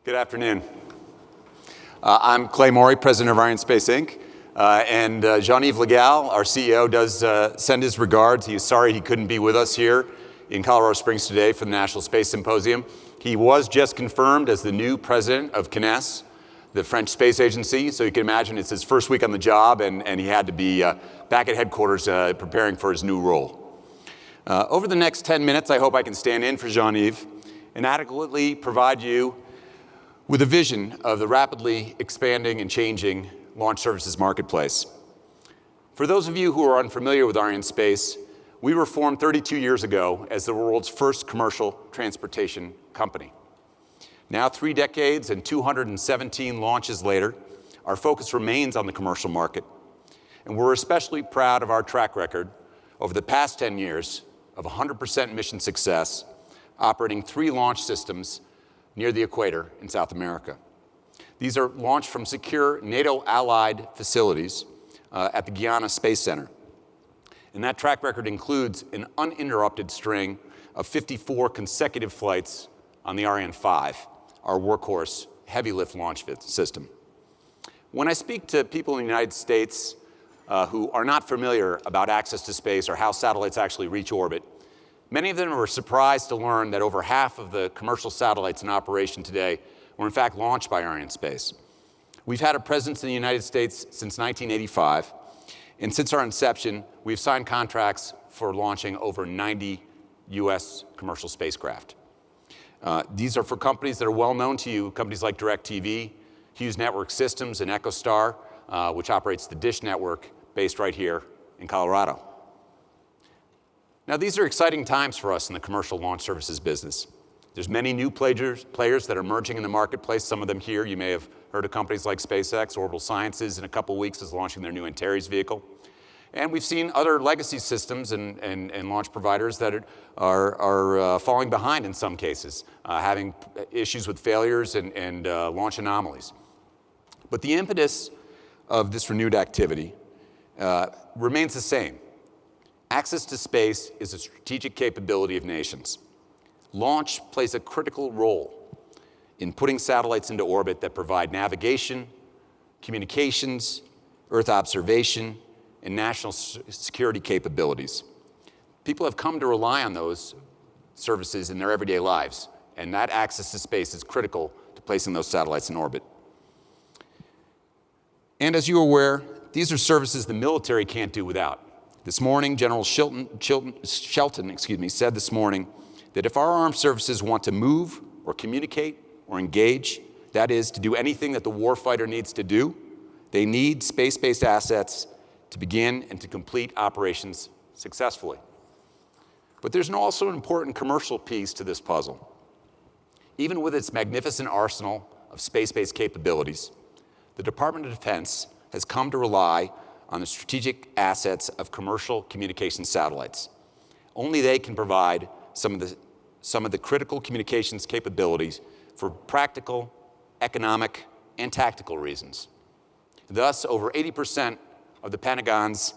Good afternoon. I'm Clayton Mowry, president of Arianespace, Inc. And Jean-Yves Le Gall, our CEO, does send his regards. He is sorry he couldn't be with us here in Colorado Springs today for the National Space Symposium. He was just confirmed as the new president of CNES, the French space agency. So you can imagine it's his first week on the job, and he had to be back at headquarters preparing for his new role. Over the next 10 minutes, I hope I can stand in for Jean-Yves and adequately provide you with a vision of the rapidly expanding and changing launch services marketplace. For those of you who are unfamiliar with Arianespace, we were formed 32 years ago as the world's first commercial transportation company. Now, 3 decades and 217 launches later, our focus remains on the commercial market, and we're especially proud of our track record over the past 10 years of 100% mission success, operating 3 launch systems near the equator in South America. These are launched from secure NATO-allied facilities at the Guyana Space Center. And that track record includes an uninterrupted string of 54 consecutive flights on the Ariane 5, our workhorse heavy lift launch system. When I speak to people in the United States who are not familiar about access to space or how satellites actually reach orbit, many of them were surprised to learn that over half of the commercial satellites in operation today were in fact launched by Arianespace. We've had a presence in the United States since 1985, and since our inception, we've signed contracts for launching over 90 US commercial spacecraft. These are for companies that are well known to you, companies like DirecTV, Hughes Network Systems, and EchoStar, which operates the DISH network based right here in Colorado. Now, these are exciting times for us in the commercial launch services business. There's many new players that are emerging in the marketplace, some of them here. You may have heard of companies like SpaceX. Orbital Sciences in a couple weeks is launching their new Antares vehicle. And we've seen other legacy systems and launch providers that are falling behind in some cases, having issues with failures and launch anomalies. But the impetus of this renewed activity remains the same. Access to space is a strategic capability of nations. Launch plays a critical role in putting satellites into orbit that provide navigation, communications, Earth observation, and national security capabilities. People have come to rely on those services in their everyday lives, and that access to space is critical to placing those satellites in orbit. And as you're aware, these are services the military can't do without. This morning, General Shelton said this morning that if our armed services want to move or communicate or engage, that is, to do anything that the warfighter needs to do, they need space-based assets to begin and to complete operations successfully. But there's also an important commercial piece to this puzzle. Even with its magnificent arsenal of space-based capabilities, the Department of Defense has come to rely on the strategic assets of commercial communication satellites. Only they can provide some of the critical communications capabilities for practical, economic, and tactical reasons. Thus, over 80% of the Pentagon's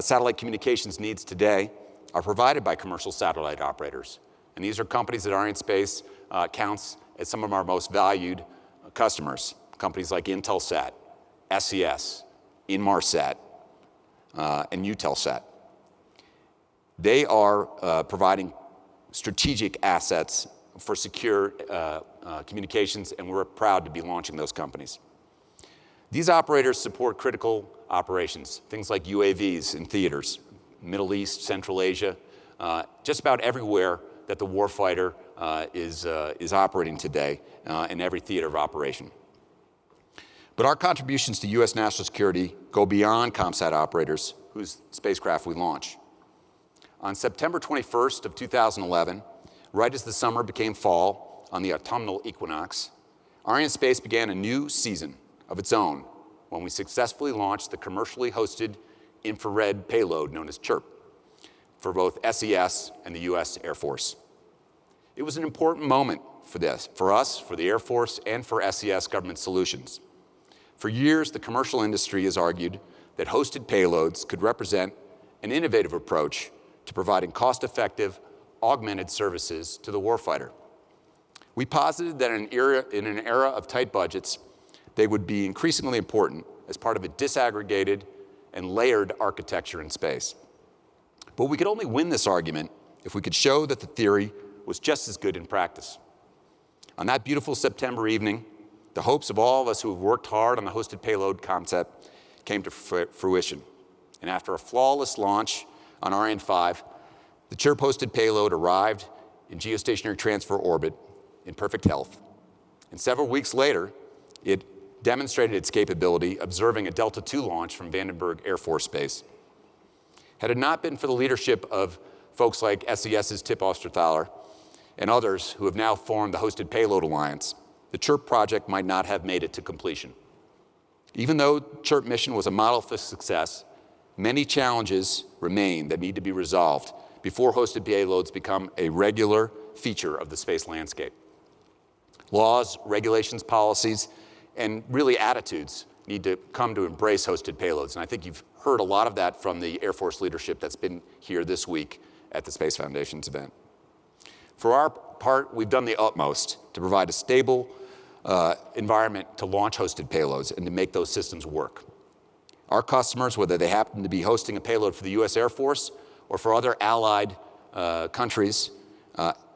satellite communications needs today are provided by commercial satellite operators. And these are companies that Arianespace counts as some of our most valued customers, companies like Intelsat, SES, Inmarsat, and Eutelsat. They are providing strategic assets for secure communications, and we're proud to be launching those companies. These operators support critical operations, things like UAVs in theaters, Middle East, Central Asia, just about everywhere that the warfighter is operating today in every theater of operation. But our contributions to U.S. national security go beyond ComSat operators whose spacecraft we launch. On September 21st of 2011, right as the summer became fall on the autumnal equinox, Arianespace began a new season of its own when we successfully launched the commercially hosted infrared payload known as CHIRP for both SES and the U.S. Air Force. It was an important moment for us, for the Air Force, and for SES Government Solutions. For years, the commercial industry has argued that hosted payloads could represent an innovative approach to providing cost-effective, augmented services to the warfighter. We posited that in an era of tight budgets, they would be increasingly important as part of a disaggregated and layered architecture in space. But we could only win this argument if we could show that the theory was just as good in practice. On that beautiful September evening, the hopes of all of us who have worked hard on the hosted payload concept came to fruition. And after a flawless launch on Ariane 5, the chirp-hosted payload arrived in geostationary transfer orbit in perfect health. And several weeks later, it demonstrated its capability observing a Delta II launch from Vandenberg Air Force Base. Had it not been for the leadership of folks like SES's Tip Osterthaler and others who have now formed the Hosted Payload Alliance, the CHIRP project might not have made it to completion. Even though CHIRP mission was a model for success, many challenges remain that need to be resolved before hosted payloads become a regular feature of the space landscape. Laws, regulations, policies, and really attitudes need to come to embrace hosted payloads. And I think you've heard a lot of that from the Air Force leadership that's been here this week at the Space Foundation's event. For our part, we've done the utmost to provide a stable environment to launch hosted payloads and to make those systems work. Our customers, whether they happen to be hosting a payload for the US Air Force or for other allied countries,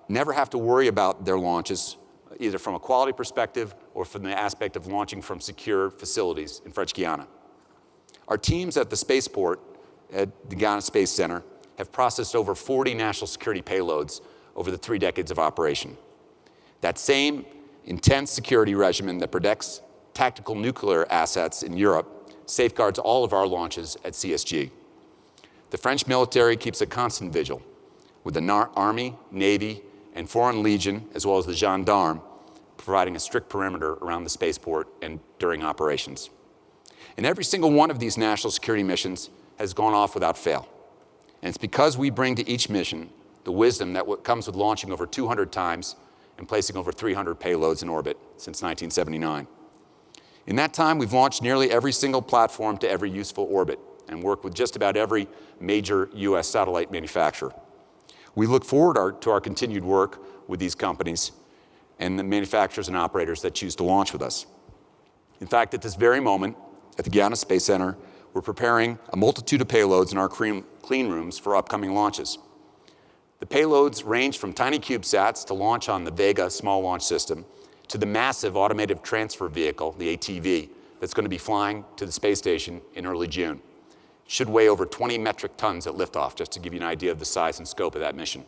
never have to worry about their launches, either from a quality perspective or from the aspect of launching from secure facilities in French Guiana. Our teams at the spaceport at the Guyana Space Center have processed over 40 national security payloads over the 3 decades of operation. That same intense security regimen that protects tactical nuclear assets in Europe safeguards all of our launches at CSG. The French military keeps a constant vigil, with the Army, Navy, and Foreign Legion, as well as the gendarme, providing a strict perimeter around the spaceport and during operations. And every single one of these national security missions has gone off without fail. And it's because we bring to each mission the wisdom that comes with launching over 200 times and placing over 300 payloads in orbit since 1979. In that time, we've launched nearly every single platform to every useful orbit and worked with just about every major US satellite manufacturer. We look forward to our continued work with these companies and the manufacturers and operators that choose to launch with us. In fact, at this very moment, at the Guyana Space Center, we're preparing a multitude of payloads in our clean rooms for upcoming launches. The payloads range from tiny CubeSats to launch on the Vega small launch system to the massive automated transfer vehicle, the ATV, that's going to be flying to the space station in early June. It should weigh over 20 metric tons at liftoff, just to give you an idea of the size and scope of that mission.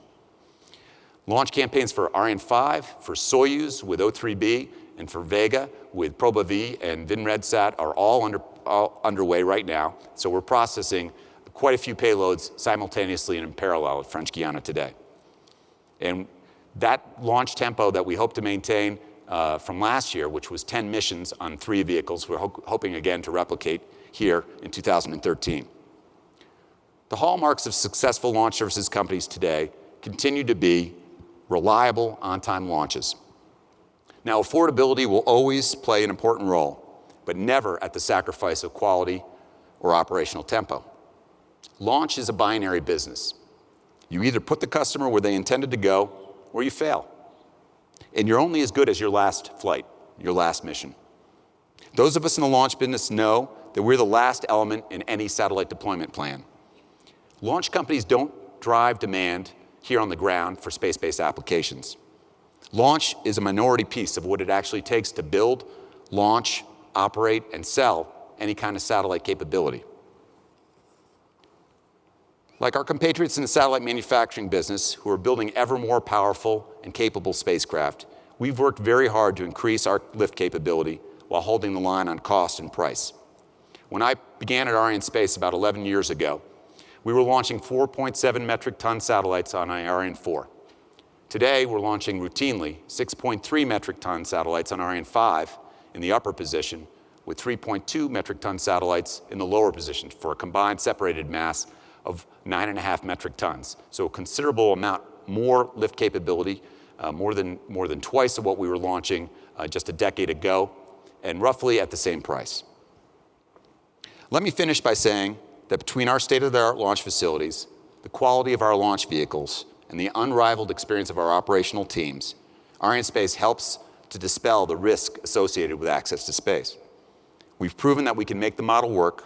Launch campaigns for Ariane 5, for Soyuz with O3B, and for Vega with ProbaV and VinRedSat are all underway right now. So we're processing quite a few payloads simultaneously and in parallel at French Guiana today. And that launch tempo that we hope to maintain from last year, which was 10 missions on 3 vehicles, we're hoping again to replicate here in 2013. The hallmarks of successful launch services companies today continue to be reliable, on-time launches. Now, affordability will always play an important role, but never at the sacrifice of quality or operational tempo. Launch is a binary business. You either put the customer where they intended to go, or you fail. And you're only as good as your last flight, your last mission. Those of us in the launch business know that we're the last element in any satellite deployment plan. Launch companies don't drive demand here on the ground for space-based applications. Launch is a minority piece of what it actually takes to build, launch, operate, and sell any kind of satellite capability. Like our compatriots in the satellite manufacturing business who are building ever more powerful and capable spacecraft, we've worked very hard to increase our lift capability while holding the line on cost and price. When I began at Arianespace about 11 years ago, we were launching 4.7 metric ton satellites on Ariane 4. Today, we're launching routinely 6.3 metric ton satellites on Ariane 5 in the upper position, with 3.2 metric ton satellites in the lower position for a combined separated mass of 9.5 metric tons. So a considerable amount more lift capability, more than twice of what we were launching just a decade ago, and roughly at the same price. Let me finish by saying that between our state-of-the-art launch facilities, the quality of our launch vehicles, and the unrivaled experience of our operational teams, Arianespace helps to dispel the risk associated with access to space. We've proven that we can make the model work,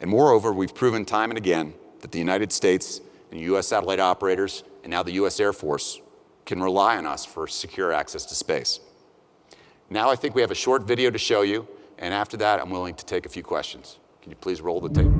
and moreover, we've proven time and again that the United States and U.S. satellite operators, and now the U.S. Air Force, can rely on us for secure access to space. Now I think we have a short video to show you, and after that, I'm willing to take a few questions. Can you please roll the tape?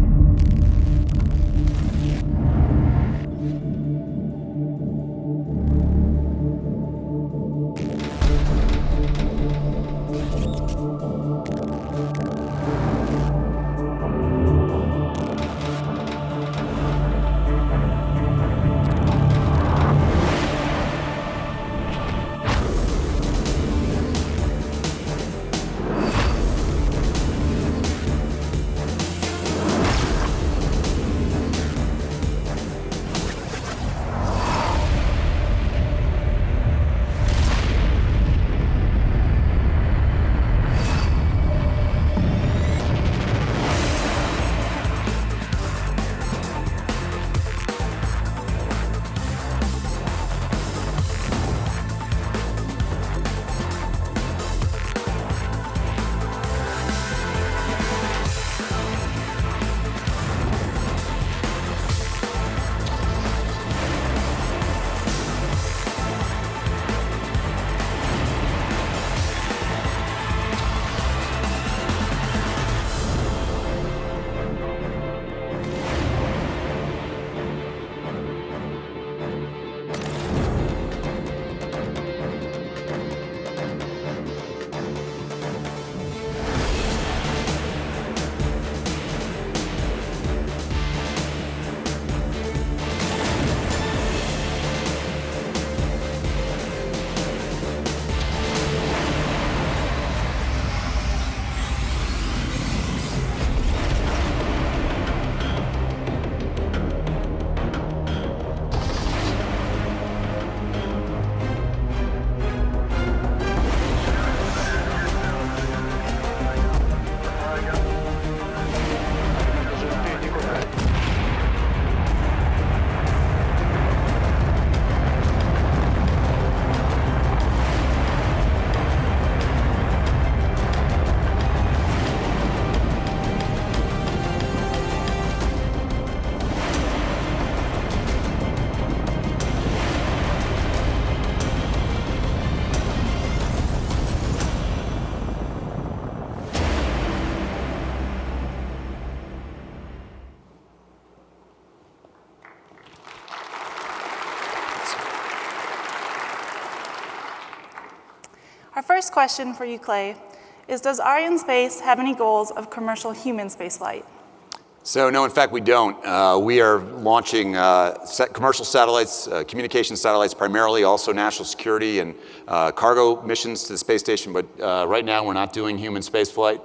Our first question for you, Clay, is does Arianespace have any goals of commercial human spaceflight? So no, in fact, we don't. We are launching commercial satellites, communication satellites primarily, also national security and cargo missions to the space station, but right now we're not doing human spaceflight.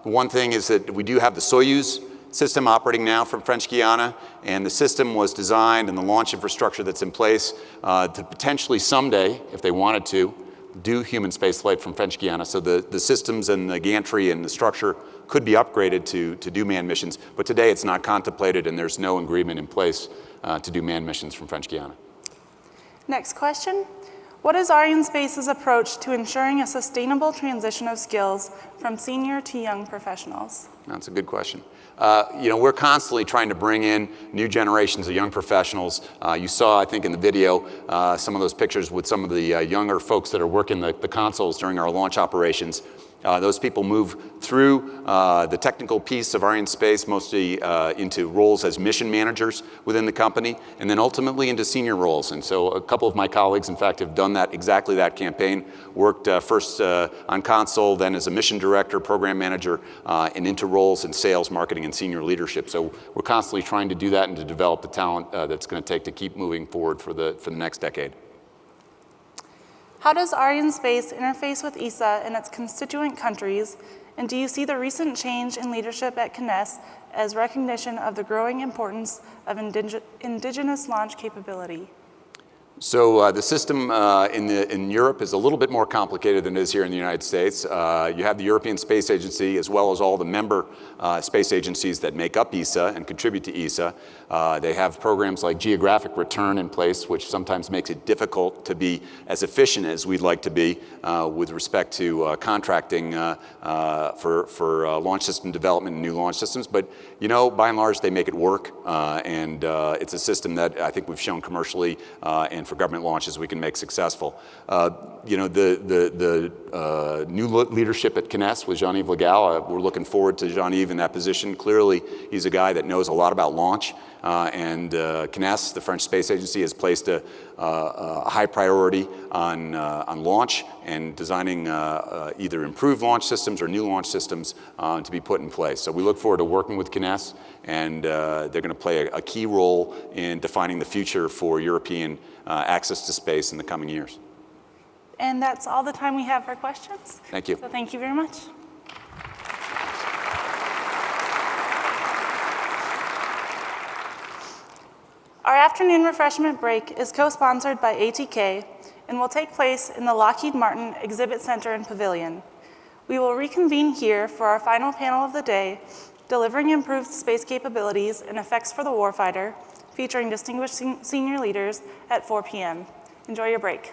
One thing is that we do have the Soyuz system operating now from French Guiana, and the system was designed and the launch infrastructure that's in place to potentially someday, if they wanted to, do human spaceflight from French Guiana. So the systems and the gantry and the structure could be upgraded to do manned missions, but today it's not contemplated and there's no agreement in place to do manned missions from French Guiana. Next question. What is Arianespace's approach to ensuring a sustainable transition of skills from senior to young professionals? That's a good question. We're constantly trying to bring in new generations of young professionals. You saw, I think, in the video, some of those pictures with some of the younger folks that are working the consoles during our launch operations. Those people move through the technical piece of Arianespace, mostly into roles as mission managers within the company, and then ultimately into senior roles. And so a couple of my colleagues, in fact, have done exactly that campaign, worked first on console, then as a mission director, program manager, and into roles in sales, marketing, and senior leadership. So we're constantly trying to do that and to develop the talent that's going to take to keep moving forward for the next decade. How does Arianespace interface with ESA and its constituent countries, and do you see the recent change in leadership at CNES as recognition of the growing importance of indigenous launch capability? So the system in Europe is a little bit more complicated than it is here in the United States. You have the European Space Agency as well as all the member space agencies that make up ESA and contribute to ESA. They have programs like geographic return in place, which sometimes makes it difficult to be as efficient as we'd like to be with respect to contracting for launch system development and new launch systems. But you know, by and large, they make it work, and it's a system that I think we've shown commercially and for government launches we can make successful. You know, the new leadership at CNES with Jean-Yves Le Gall, we're looking forward to Jean-Yves in that position. Clearly, he's a guy that knows a lot about launch, and CNES, the French Space Agency, has placed a high priority on launch and designing either improved launch systems or new launch systems to be put in place. So we look forward to working with CNES, and they're going to play a key role in defining the future for European access to space in the coming years. And that's all the time we have for questions. Thank you. So thank you very much. Our afternoon refreshment break is co-sponsored by ATK and will take place in the Lockheed Martin Exhibit Center and Pavilion. We will reconvene here for our final panel of the day, Delivering Improved Space Capabilities and Effects for the Warfighter, featuring distinguished senior leaders at 4 p.m. Enjoy your break.